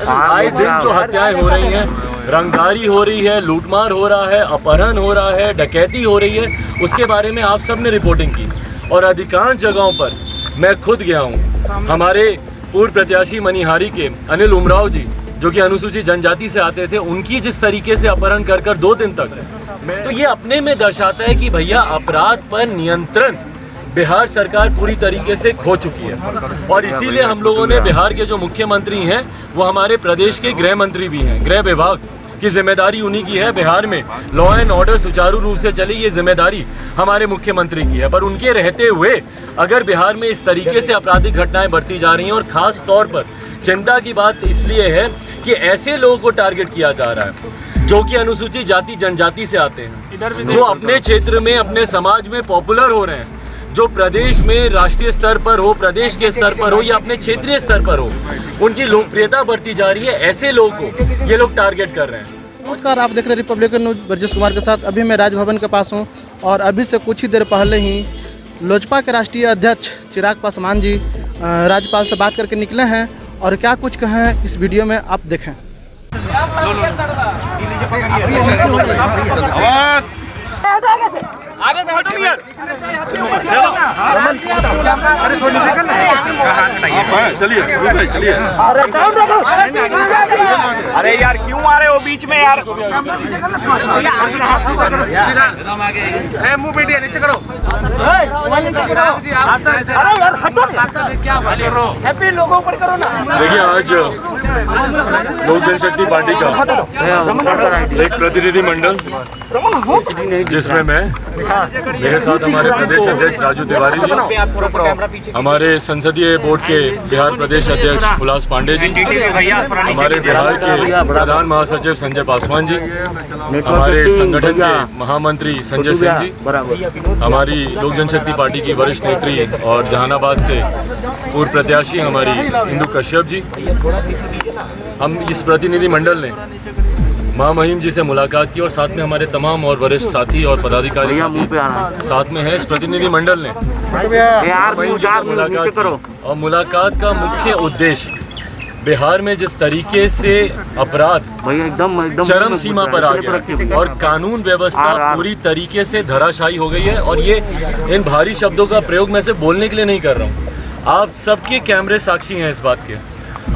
आए दिन जो हत्याएं हो रही हैं, रंगदारी हो रही है, लूटमार हो रहा है, अपहरण हो रहा है, डकैती हो रही है, उसके बारे में आप सब ने रिपोर्टिंग की और अधिकांश जगहों पर मैं खुद गया हूँ। हमारे पूर्व प्रत्याशी मनिहारी के अनिल उमराव जी, जो कि अनुसूचित जनजाति से आते थे, उनकी जिस तरीके से अपहरण कर 2 दिन तक, तो ये अपने में दर्शाता है कि भैया अपराध पर नियंत्रण बिहार सरकार पूरी तरीके से खो चुकी है। और इसीलिए हम लोगों ने बिहार के जो मुख्यमंत्री हैं वो हमारे प्रदेश के गृह मंत्री भी हैं। गृह विभाग की जिम्मेदारी उन्हीं की है। बिहार में लॉ एंड ऑर्डर सुचारू रूप से चले, ये जिम्मेदारी हमारे मुख्यमंत्री की है। पर उनके रहते हुए अगर बिहार में इस तरीके से आपराधिक घटनाएं बढ़ती जा रही हैं, और ख़ास तौर पर चिंता की बात इसलिए है कि ऐसे लोगों को टारगेट किया जा रहा है जो कि अनुसूचित जाति जनजाति से आते हैं, जो अपने क्षेत्र में अपने समाज में पॉपुलर हो रहे हैं, जो प्रदेश में राष्ट्रीय स्तर पर हो, प्रदेश के स्तर पर हो या अपने क्षेत्रीय स्तर पर हो, उनकी लोकप्रियता बढ़ती जा रही है। ऐसे लोगों को ये लोग टारगेट कर रहे हैं। नमस्कार, आप देख रहे हैं रिपब्लिकन न्यूज ब्रजेश कुमार के साथ। अभी मैं राजभवन के पास हूँ और अभी से कुछ ही देर पहले ही लोजपा के राष्ट्रीय अध्यक्ष चिराग पासवान जी राज्यपाल से बात करके निकले हैं और क्या कुछ कहे हैं इस वीडियो में आप देखें। आगे से हटो यार। चलिए। अरे यार क्यों आ रहे हो बीच में यार? मुंह बेटिया नीचे करो। अरे यार हटो क्या हैप्पी लोगों पर करो ना। देखिए, आज लोक जनशक्ति पार्टी का एक प्रतिनिधि मंडल, जिसमें मैं, मेरे साथ हमारे प्रदेश अध्यक्ष राजू तिवारी जी, हमारे संसदीय बोर्ड के बिहार प्रदेश अध्यक्ष उल्लास पांडे जी, हमारे बिहार के प्रधान महासचिव संजय पासवान जी, हमारे संगठन के महामंत्री संजय सिंह जी, हमारी लोक जनशक्ति पार्टी की वरिष्ठ नेत्री और जहानाबाद से पूर्व प्रत्याशी हमारी इंदु कश्यप जी, हम इस प्रतिनिधि मंडल ने महामहिम जी से मुलाकात की और साथ में हमारे तमाम और वरिष्ठ साथी और पदाधिकारी साथ में हैं। इस प्रतिनिधि मंडल ने महामहिम जी से मुलाकात की और मुलाकात का मुख्य उद्देश्य बिहार में जिस तरीके से अपराध चरम सीमा पर आ गया और कानून व्यवस्था पूरी तरीके से धराशायी हो गई है। और ये इन भारी शब्दों का प्रयोग मैं सिर्फ बोलने के लिए नहीं कर रहा हूँ, आप सबके कैमरे साक्षी हैं इस बात के।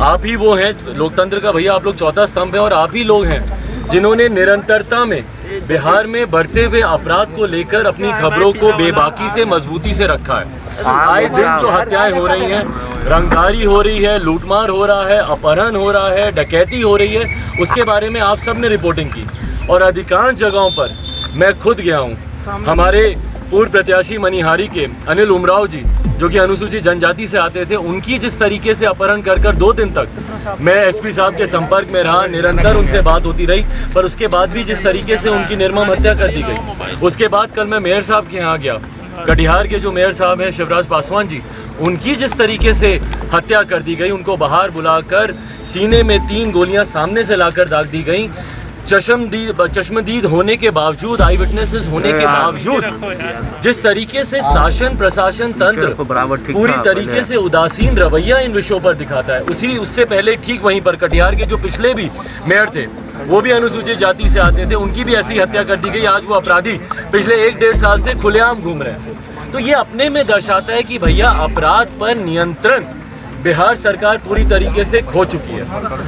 आप ही वो हैं लोकतंत्र का भैया, आप लोग चौथा स्तंभ है और आप ही लोग हैं जिन्होंने निरंतरता में बिहार में बढ़ते हुए अपराध को लेकर अपनी खबरों को बेबाकी से मजबूती से रखा है। आए दिन जो हत्याएं हो रही हैं, रंगदारी हो रही है, लूटमार हो रहा है, अपहरण हो रहा है, डकैती हो रही है, उसके बारे में आप सब ने रिपोर्टिंग की और अधिकांश जगहों पर मैं खुद गया हूँ। हमारे पूर्व प्रत्याशी मनिहारी के अनिल उमराव जी, जो कि अनुसूचित जनजाति से आते थे, उनकी जिस तरीके से अपहरण कर 2 दिन तक मैं एसपी साहब के संपर्क में रहा, निरंतर उनसे बात होती रही, पर उसके बाद भी जिस तरीके से उनकी निर्मम हत्या कर दी गई। उसके बाद कल मैं मेयर साहब के यहाँ गया, कटिहार के जो मेयर साहब हैं शिवराज पासवान जी, उनकी जिस तरीके से हत्या कर दी गई, उनको बाहर बुलाकर सीने में 3 गोलियां सामने से लाकर दाग दी गई। चश्मदीद होने के बावजूद, आई विटनेसेस होने के बावजूद जिस तरीके से शासन प्रशासन तंत्र पूरी तरीके से उदासीन रवैया इन विषयों पर दिखाता है। उससे पहले ठीक वहीं पर कटिहार के जो पिछले भी मेयर थे, वो भी अनुसूचित जाति से आते थे, उनकी भी ऐसी हत्या कर दी गई। आज वो अपराधी पिछले 1-1.5 साल से खुलेआम घूम रहे हैं। तो ये अपने में दर्शाता है कि भैया अपराध पर नियंत्रण बिहार सरकार पूरी तरीके से खो चुकी है।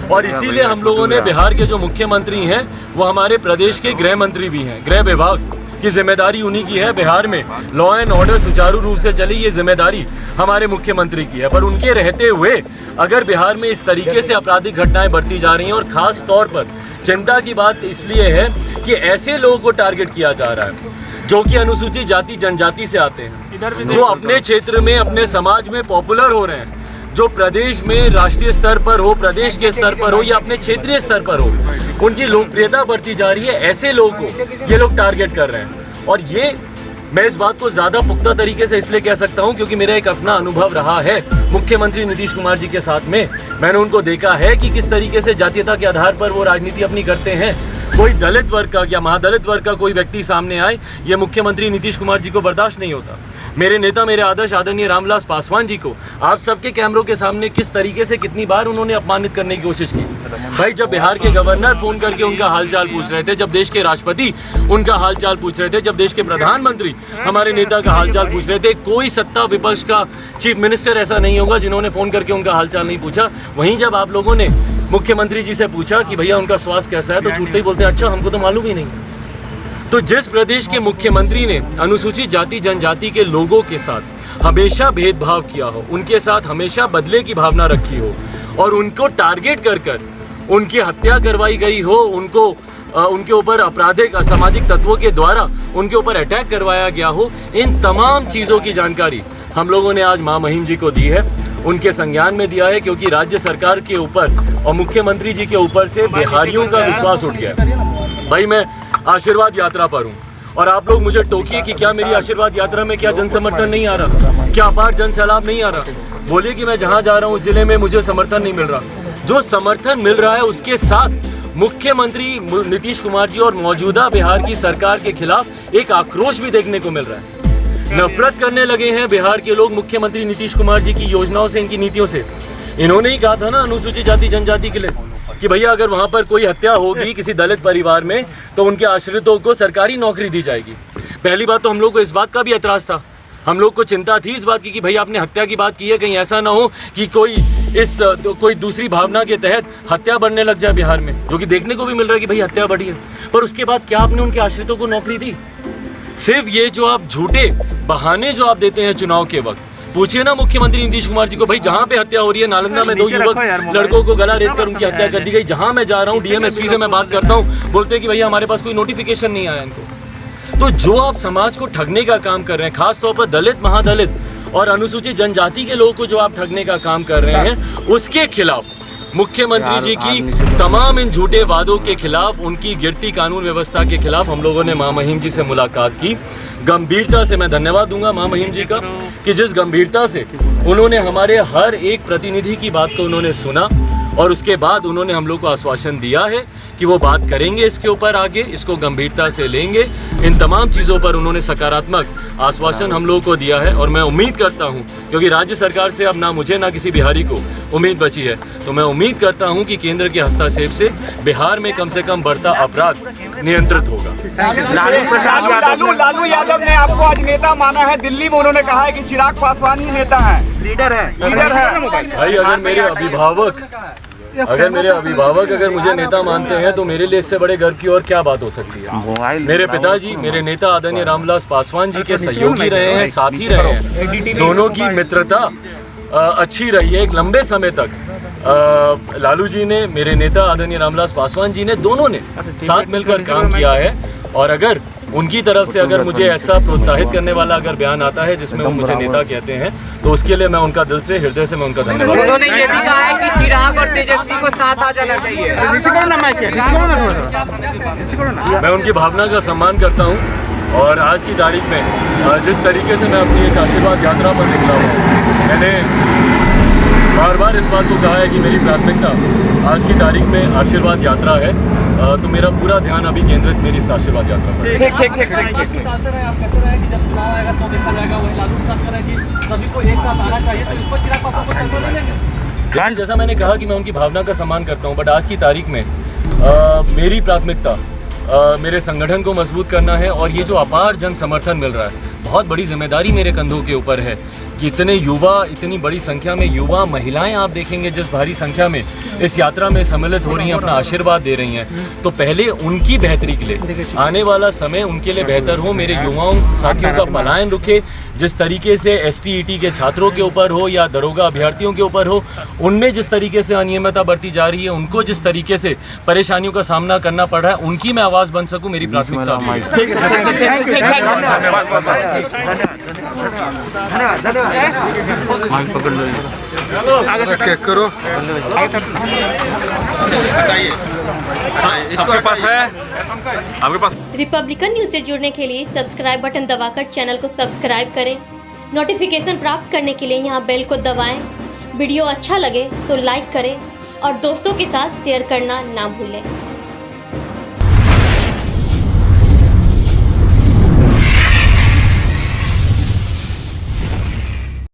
और इसीलिए हम लोगों ने बिहार के जो मुख्यमंत्री हैं वो हमारे प्रदेश के गृह मंत्री भी हैं। गृह विभाग की जिम्मेदारी उन्हीं की है। बिहार में लॉ एंड ऑर्डर सुचारू रूप से चले, ये जिम्मेदारी हमारे मुख्यमंत्री की है। पर उनके रहते हुए अगर बिहार में इस तरीके से आपराधिक घटनाएं बढ़ती जा रही हैं, और ख़ास तौर पर चिंता की बात इसलिए है कि ऐसे लोगों को टारगेट किया जा रहा है जो कि अनुसूचित जाति जनजाति से आते हैं, जो अपने क्षेत्र में अपने समाज में पॉपुलर हो रहे हैं, जो प्रदेश में राष्ट्रीय स्तर पर हो, प्रदेश के स्तर पर हो या अपने क्षेत्रीय स्तर पर हो, उनकी लोकप्रियता बढ़ती जा रही है। ऐसे लोगों को ये लोग टारगेट कर रहे हैं। और ये मैं इस बात को ज़्यादा पुख्ता तरीके से इसलिए कह सकता हूं क्योंकि मेरा एक अपना अनुभव रहा है मुख्यमंत्री नीतीश कुमार जी के साथ में। मैंने उनको देखा है कि किस तरीके से जातीयता के आधार पर वो राजनीति अपनी करते हैं। कोई दलित वर्ग का या महादलित वर्ग का कोई व्यक्ति सामने आए, ये मुख्यमंत्री नीतीश कुमार जी को बर्दाश्त नहीं होता। मेरे नेता, मेरे आदर्श आदरणीय रामविलास पासवान जी को आप सबके कैमरों के सामने किस तरीके से कितनी बार उन्होंने अपमानित करने की कोशिश की। भाई, जब बिहार के गवर्नर फोन करके उनका हालचाल पूछ रहे थे, जब देश के राष्ट्रपति उनका हालचाल पूछ रहे थे, जब देश के प्रधानमंत्री हमारे नेता का हालचाल पूछ रहे थे, कोई सत्ता विपक्ष का चीफ मिनिस्टर ऐसा नहीं होगा जिन्होंने फोन करके उनका हालचाल नहीं पूछा। वहीं जब आप लोगों ने मुख्यमंत्री जी से पूछा कि भैया उनका स्वास्थ्य कैसा है, तो छूटते ही बोलते हैं अच्छा हमको तो मालूम ही नहीं। तो जिस प्रदेश के मुख्यमंत्री ने अनुसूचित जाति जनजाति के लोगों के साथ हमेशा भेदभाव किया हो, उनके साथ हमेशा बदले की भावना रखी हो और उनको टारगेट कर उनकी हत्या करवाई गई हो, उनके ऊपर आपराधिक असामाजिक तत्वों के द्वारा उनके ऊपर अटैक करवाया गया हो, इन तमाम चीज़ों की जानकारी हम लोगों ने आज मां महिम जी को दी है, उनके संज्ञान में दिया है। क्योंकि राज्य सरकार के ऊपर और मुख्यमंत्री जी के ऊपर से बिहारियों का विश्वास उठ गया है। भाई, मैं आशीर्वाद यात्रा पर हूँ और आप लोग मुझे टोकिए कि क्या मेरी आशीर्वाद यात्रा में क्या जन समर्थन नहीं आ रहा, क्या अपार जन सैलाब नहीं आ रहा। बोलिए कि मैं जहाँ जा रहा हूँ उस जिले में मुझे समर्थन नहीं मिल रहा। जो समर्थन मिल रहा है उसके साथ मुख्यमंत्री नीतीश कुमार जी और मौजूदा बिहार की सरकार के खिलाफ एक आक्रोश भी देखने को मिल रहा है। नफरत करने लगे हैं बिहार के लोग मुख्यमंत्री नीतीश कुमार जी की योजनाओं से, इनकी नीतियों से। इन्होंने ही कहा था ना अनुसूचित जाति जनजाति के लिए कि भैया अगर वहां पर कोई हत्या होगी किसी दलित परिवार में तो उनके आश्रितों को सरकारी नौकरी दी जाएगी। पहली बात तो हम लोग को इस बात का भी एतराज था, हम लोग को चिंता थी इस बात की कि भैया आपने हत्या की बात की है, कहीं ऐसा ना हो कि कोई दूसरी भावना के तहत हत्या बढ़ने लग जाए बिहार में, जो कि देखने को भी मिल रहा है कि भाई हत्या बढ़ी है। पर उसके बाद क्या आपने उनके आश्रितों को नौकरी दी? सिर्फ ये जो आप झूठे बहाने जो आप देते हैं चुनाव के वक्त, पूछिए ना मुख्यमंत्री नीतीश कुमार जी को, भाई जहाँ पे हत्या हो रही है, नालंदा में 2 युवक लड़कों को गला रेत कर उनकी हत्या कर दी गई, जहाँ मैं जा रहा हूँ डीएमएसपी से मैं बात करता हूँ, बोलते हैं कि भैया हमारे पास कोई नोटिफिकेशन नहीं आया इनको। तो जो आप समाज को ठगने का काम कर रहे हैं, खासतौर पर दलित, महादलित और अनुसूचित जनजाति के लोगों को जो आप ठगने का काम कर रहे हैं, उसके खिलाफ मुख्यमंत्री जी की तमाम इन झूठे वादों के खिलाफ, उनकी गिरती कानून व्यवस्था के खिलाफ हम लोगों ने मां महिम जी से मुलाकात की। गंभीरता से मैं धन्यवाद दूंगा मां महिम जी का कि जिस गंभीरता से उन्होंने हमारे हर एक प्रतिनिधि की बात को उन्होंने सुना और उसके बाद उन्होंने हम लोग को आश्वासन दिया है कि वो बात करेंगे इसके ऊपर, आगे इसको गंभीरता से लेंगे। इन तमाम चीज़ों पर उन्होंने सकारात्मक आश्वासन हम लोगों को दिया है और मैं उम्मीद करता हूं, क्योंकि राज्य सरकार से अब ना मुझे ना किसी बिहारी को उम्मीद बची है, तो मैं उम्मीद करता हूं कि केंद्र के हस्तक्षेप से बिहार में कम से कम बढ़ता अपराध नियंत्रित होगा। लालू यादव ने आपको आज नेता माना है, दिल्ली में उन्होंने कहा है कि चिराग पासवान ही नेता है, लीडर है। भाई, अगर मेरे अभिभावक अगर मुझे नेता मानते हैं तो मेरे लिए इससे बड़े गर्व की और क्या बात हो सकती है। मेरे पिताजी, मेरे नेता आदरणीय रामविलास पासवान जी के सहयोगी रहे हैं, साथी रहे हैं, दोनों की मित्रता अच्छी रही है एक लंबे समय तक। लालू जी ने, मेरे नेता आदरणीय रामविलास पासवान जी ने, दोनों ने साथ मिलकर काम किया है और अगर उनकी तरफ से अगर मुझे ऐसा प्रोत्साहित करने वाला अगर बयान आता है जिसमें वो मुझे नेता कहते हैं तो उसके लिए मैं उनका दिल से, हृदय से मैं उनका धन्यवाद। उन्होंने ये भी कहा है कि चिराग और तेजस्वी को साथ आ जाना चाहिए। मैं उनकी भावना का सम्मान करता हूं और आज की तारीख में जिस तरीके से मैं अपनी एक आशीर्वाद यात्रा पर निकला हूँ, मैंने बार बार इस बात को कहा है कि मेरी प्राथमिकता आज की तारीख में आशीर्वाद यात्रा है, तो मेरा पूरा ध्यान अभी केंद्रित मेरी इस आशीर्वाद यात्रा पर। जैसा मैंने कहा कि मैं उनकी भावना का सम्मान करता हूं, बट आज की तारीख में मेरी प्राथमिकता मेरे संगठन को मजबूत करना है और ये जो अपार जन समर्थन मिल रहा है, बहुत बड़ी जिम्मेदारी मेरे कंधों के ऊपर है कि इतने युवा, इतनी बड़ी संख्या में युवा, महिलाएं आप देखेंगे जिस भारी संख्या में इस यात्रा में सम्मिलित हो रही हैं, अपना आशीर्वाद दे रही हैं, तो पहले उनकी बेहतरी के लिए, आने वाला समय उनके लिए बेहतर हो, मेरे युवाओं साथियों का पलायन रुके, जिस तरीके से STET के छात्रों के ऊपर हो या दरोगा अभ्यर्थियों के ऊपर हो, उनमें जिस तरीके से अनियमितता बढ़ती जा रही है, उनको जिस तरीके से परेशानियों का सामना करना पड़ रहा है, उनकी मैं आवाज़ बन सकूं, मेरी प्राथमिकता करो। इसके पास है, आपके पास। रिपब्लिकन न्यूज से जुड़ने के लिए सब्सक्राइब बटन दबाकर चैनल को सब्सक्राइब करें। नोटिफिकेशन प्राप्त करने के लिए यहाँ बेल को दबाएं। वीडियो अच्छा लगे तो लाइक करें और दोस्तों के साथ शेयर करना ना भूलें।